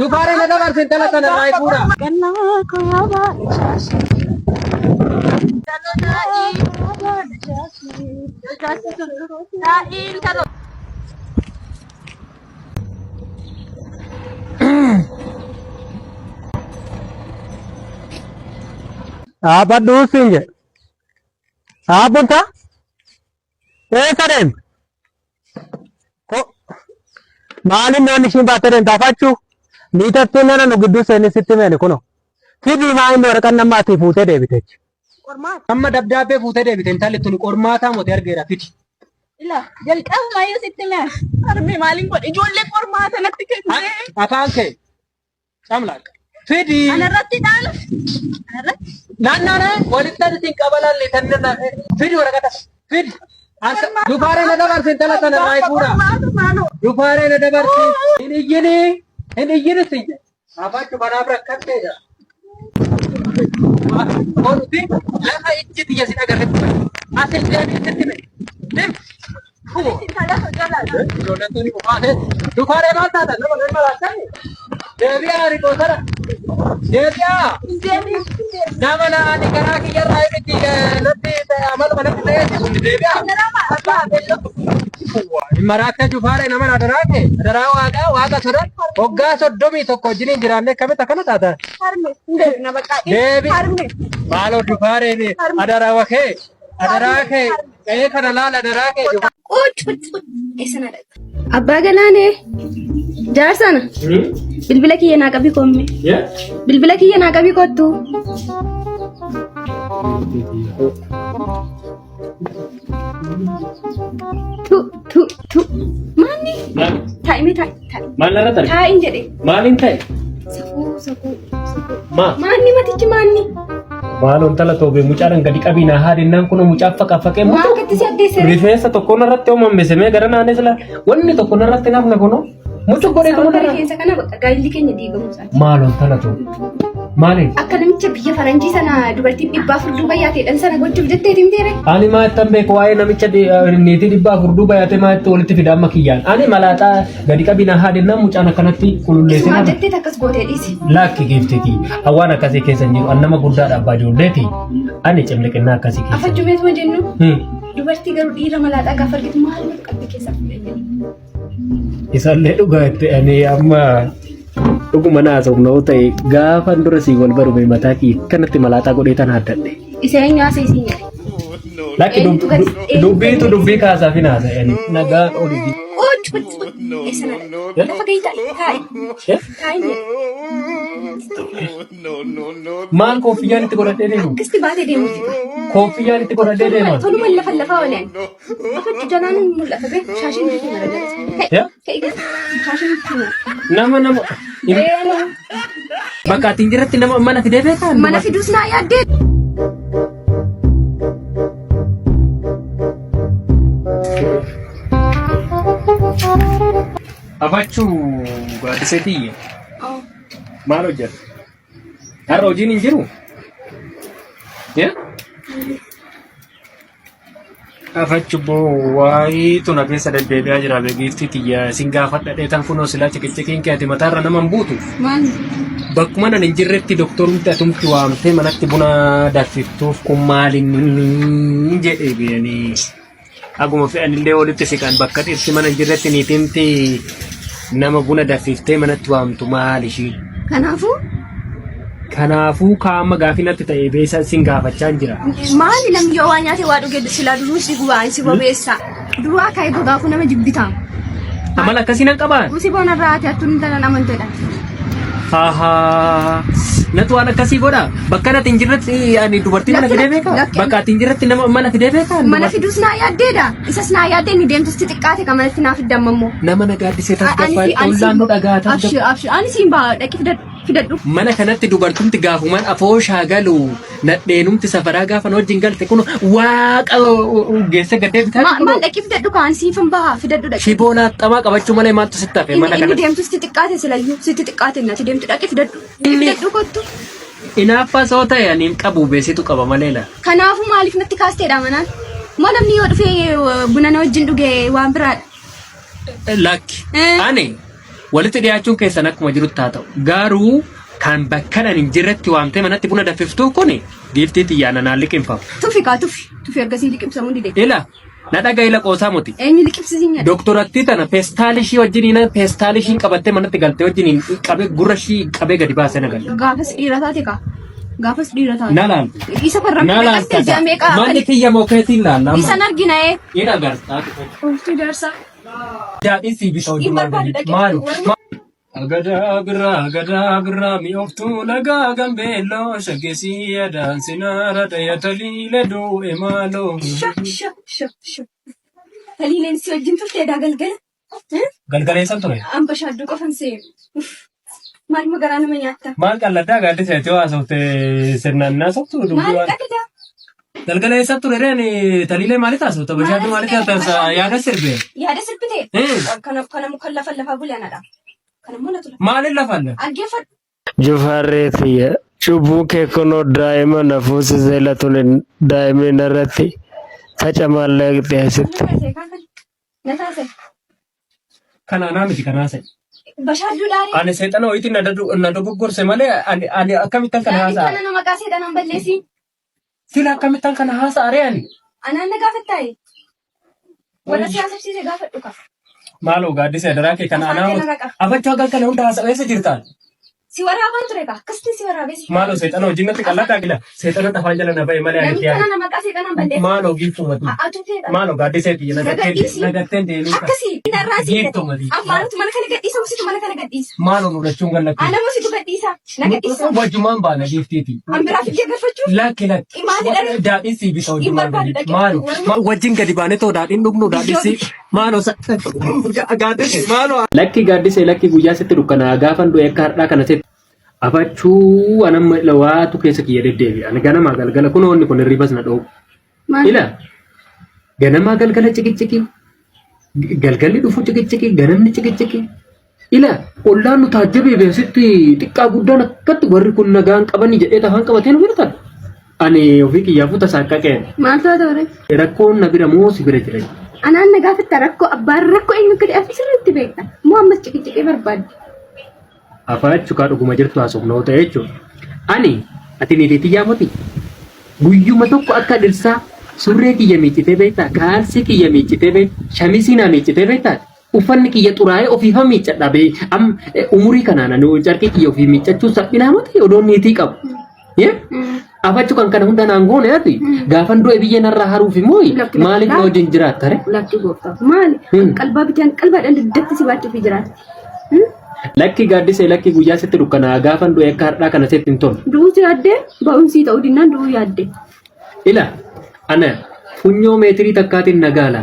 Dufare na dabar sin tala kana rai pura. Apa dusinge? Apa ta? Karen. Kok maalin namni shin baataren taafachu niitattuu nana nu gidduu seeni sitti meene kuno fidii maa inni waraqaan nama ati fuutee deebiteechi. Amma dabdaabbee fuutee deebite intalli tuni qormaataa mootee argeera fidi. Ila jalqabuma yoo sitti mee harmi maaliin godhe ijoollee qormaata natti kennee. Afaan kee camlaaq fidi. Anarratti dhaala. Anarratti. Naannoo walitti adiitiin qabalaan tanna fidi waraqata fidi. Dufare na dabar sin tala kana rai pura. Dufare na dabar sin ini sih. Apa coba nabrak katanya? Kalau sih, lama icit dia sih agar itu. Asal dia ni sendiri. Dim. Jodoh tu ni bukan. Dufare mata dah, nama nama kan? Devia hari kosara. Devia. Nama nama ni kerana kita rai itu nanti amal mana kita Devia. Maraatee Jufaaree nama adaraate adaraa waaqa sodan hoggaa soddomii tokko wajjiniin jiraannee akkamitti akkana taata? Deebi maaloo Jufaaree adaraa kee qe'ee kana laala adaraa kee. Abbaa Galaanee jaarsana bilbila kiyya naa qabii koomme bilbila kiyya naa qabii kottu. Tu mani tai me tai Mana rata tai jadi maalin ta'e saku mani matichi mani maalon tala tobe mucaan gadi qabina haadinaan kun mucaa faqafaqee maa katti si addeesse rifeensa tokko narratti uumame semee gara naanee sila wanni tokko narratti nafna kuno mucuu godhee tokko narratti rifeensa kana bakka gaayilli keenya diigamu isaati maalon tala tobe maalin akka namicha biyya faranjii sana dubartiin dhibbaa furduu bayyaatee sana gochuuf jettee timteere ani maa ittan beeku waa'ee namicha niitii dhibbaa furduu bayyaatee maa itti walitti fida amma kiyyaan ani malaaxaa gadi qabina haadinaan mucaan akkanatti kululleessee maa jettee takkas gootee dhiisi laakki giftiti awwaan akkasii keessa hin jiru annama guddaadha abbaa ijoolleeti ani cimliqinnaa akkasii keessa afajjumeet ma jennu dubartii garuu dhiira malaaxaa gaafa argitu maal qabdi keessa fudhanii isallee dhugaatti ani amma dhuguma naasofnoo ta'e gaafa dura sii wal barume mataa kii kanatti malaaxaa godhee tan haddadhe iseen nyaasa isiin jedhe lakki dubbiitu dubbii kaasaa fi naasa'ani nagaan olii lafa gahii taa'e maal koofiyyaan itti godhadhee deemu akkisti baatee deemuuti koofiyyaan itti godhadhee deema toluma lafaa oolan afatti janaan mul'ata bee shaashiin itti maradara shaashiin itti nama bakka atiin jiratti nama mana fidee beekaa mana fiduus naa yaaddee afachuu gaaddiseetiyye maal hojjeta har'a hojiin hin jiru afachuu waayii tuna keessa deddeebi'aa jira beekiifti tiyya isin gaafadha dheetan kunoo silaa ciqinciqiin kee ati mataarra nama hin buutu bakkuma nan hin jirretti doktorumti atumti waamtee manatti buna danfiftuuf kun maalin jedhee biyanii aguma fe'anillee walitti siqan bakka dhirti mana hin jirretti niitimti nama buna danfiftee manatti waamtu maal ishii kanaafuu kaama gaafinatti ta'e beesa sin gaafachaa jira maali namni yoo waa nyaate waa dhugee silaa duruu si gubaan si bobeessa duraa ka'ee gogaafuu nama jibbitaa amala akkasii nan qabaan si boona irraa ati attuun tanan amanteedha natu waan akkasii godha bakka natti hin jirretti ani dubartii mana fidee beekaa bakka ati hin jirretti nama mana fidee beekaa mana fiduus naa yaaddeedha isas naa yaaddee ni deemtusti xiqqaate kan manatti naa fiddamma immoo nama na gaaddisee tasgaffaa ollaan nu dhagaataa ani siin baa dhaqi fidadhu mana kanatti dubartumti gaafumaan afoo shaagalu nadheenumti safaraa gaafa wajjin galte kun waaqa geesse gaddee bitaa maal dhaqi fidadhu kaan siifan bahaa fidadhu dhaqi shiboo naaxxamaa qabachuu malee maaltu sitti hafe mana kanatti inni deemtusti xiqqaate silayyuu sitti xiqqaate natti deemtu dhaqi fidadhu kottu inaaffaa soo ta'e ani hin qabu beesitu qaba malee la kanaafuu maaliif natti kaasteedha manaan moo namni yoo dhufee buna na wajjin dhugee waan biraadha lakki ani walitti dhiyaachuun keessan akkuma jirutti haa ta'u. Garuu kan bakka nan hin jirretti waamtee manatti buna danfiftuu kuni giiftii xiyyaana naan liqimfamu. Tufi ergasii liqimsamuu dide. Ila na dhagaa ila qoosaa muti. Eenyu liqimsiisin jedhe? Doktoratti tana peestaalishii wajjiniin peestaalishiin qabattee manatti galtee wajjiniin qabee gurra ishii qabee gadi baasee na galle. Gaafas dhiira taate kaa. Gaafas dhiira taate. Na laaltu. Isa farra naalaalta. Manni kiyya mookeetiin laalla. Isan argina ee. Ina gartaa. Ulti darsa. Daadhiin si bisa hojii maalu. Agada birraa mi'ooftuu lagaa gambeelloo shaggeessii yaadaan sinaara dhayataliile du'e maaloo. Taliileen si wajjin turteedhaa galgala. Galgaleessan ture. Amba shaadduu qofan seenu. Maal magaraa nama nyaatta? Maal qalladdaa gaaddisa itti haasofte sirnaan naasoftu dubbii waan. Galgaleessan ture reen taliilee maaliif haasofta? Bashaadduu maaliif haasofta? Yaada sirbee. Yaada sirbitee? Kana muka lafaa bulanadha. Maalin lafanne? Jufarree tiyya cubbuu kee kunoo daa'ima na fuusisee latuun daa'imni irratti taca maallaqxee asitti. Kanaanaa miti kanaase. Bashaadduudhaani. Ani seexana ho'iitiin na dogoggorse malee ani akkamittan kana haasa'a. Kana nama maqaa seexanaan balleessi. Sila akkamittan kana haasa'a ree ani. Anaan na gaafattaayi. Wala siyaasabsiise gaafadhu qaba. Maaloo gaaddisa daraa kee kana anaa abachaa galgala hunda haasa'eessa jirtaan. Si waraabaan ture kaa akkasitti si waraabeessi. Maaloo seexana wajjin natti qalladhaa gila seexana afaan jala na ba'e malee ani kiyyaa. Namni kana maqaa seexanaan balleessi. Maaloo giiftuu mati. Maaloo gaaddisa biyya nagatteen deemee. Akkasii narraa si hidhate. Ammaanutu mana kana gadhiisa musitu mana kana gadhiisa. Maaloo nulachuun gallattee. Ana musitu gadhiisa. Na gadhiisa. Wajjumaan baana giiftiiti. Ambiraaf ijjee galfachuuf. Lakki. Daadhiin si bisa wajjumaan gadi. Maaloo wajjin gadi baanee too daadhiin dhugnu daadhiin si. Maaloo gaaddisa. Maaloo. Lakki gaaddisa lakki guyyaa sitti dukkanaa gaafan du'e akka har'aa kana sitti. Afachuu anamma lawaatu keessa kiyya deddeebi. Ani ganamaa galgala kun onni kun hirribas na dhoobu. Ila ganamaa galgala ciqicciqi. Galgalli dhufu ciqicciqi. Ganamni ciqicciqi. Ila ollaan nu taajjabee beesitti xiqqaa guddaan akkatti warri kun nagaan qabanii jedhee tafaan qabatee nu biratan. Ani ofii kiyyaafuu tasaaqqaqeen. Maal ta'a ture? Rakkoon na bira moo si bira jira? Anaan na gaafatta rakkoo abbaan rakkoo eenyu gadi afi sirriitti beekta. Moo ammas ciqicciqee barbaadde? Afaachu kaa dhuguma jirtu haasofnoota jechuudha. Ani ati niitii yaamoti guyyuma tokko akka dhirsaa surree kiyya miiccitee beektaa, kaalsii kiyya miiccitee beektaa, shamisii naa miiccitee beektaa, uffanni kiyya xuraa'ee ofiifa miiccadha bee umurii kanaan ani carqii kiyya ofii miiccachuun salphinaa miti odoon niitii qabu. Afachu kan kana hunda naan goone ati gaafan du'e biyya narraa haruuf immoo maaliif na wajjin jiraatta ree? Lakki gooftaa maali? Qalbaa bitaan qalbaadhaan diddatti si baachuuf jiraata. Lakki gaaddisa lakki guyyaa sitti dukkanaa gaafan du'e akka har'aa kana sitti hin tolu. Du'uutu yaaddee ba'umsii ta'uu dinnaan du'uu yaaddee. Ila ana funyoo meetirii takkaatiin nagaala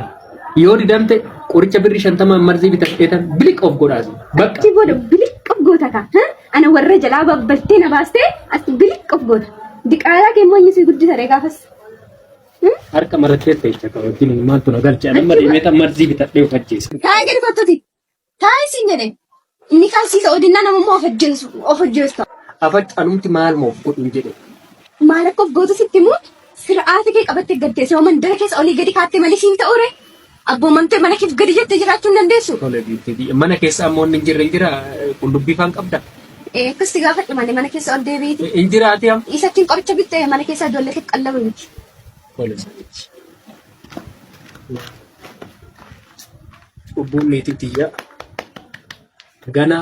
yoo didamte qoricha birrii 50 marzii bitadheetan biliq of godhaasi. Bakki booda biliq of goota kaa. Ana warra jalaa babbaltee na baastee as biliq of goota. Diqaalaa kee immoo inni si guddisa ree gaafas. Harka marattee ta'e wajjin maaltu na galcha nama deemee marzii bitadhee of ajjeesa. Taa'ee gadi kottuuti. Taa'ee siin jedhee. Inni kaasiisa odinnaa namummaa of ajjeesu. Afacanumti maal moof godhuun jedhe. Maal akka of gootu sitti immoo sir'aata kee qabattee gaddeesse yoo mandara keessa olii gadi kaattee malee siin ta'u ree. Abboomamtee mana keef gadi jettee jiraachuu hin dandeessu. Mana keessa ammoo inni hin jira qullubbii faan qabda. Akkasti gaafadhu malee mana keessa ol deebiiti. Hin jiraati am. Isattiin qoricha bittee mana keessa ijoollee kee qallaba miti. Cubbuun niitii tiyyaa. Gana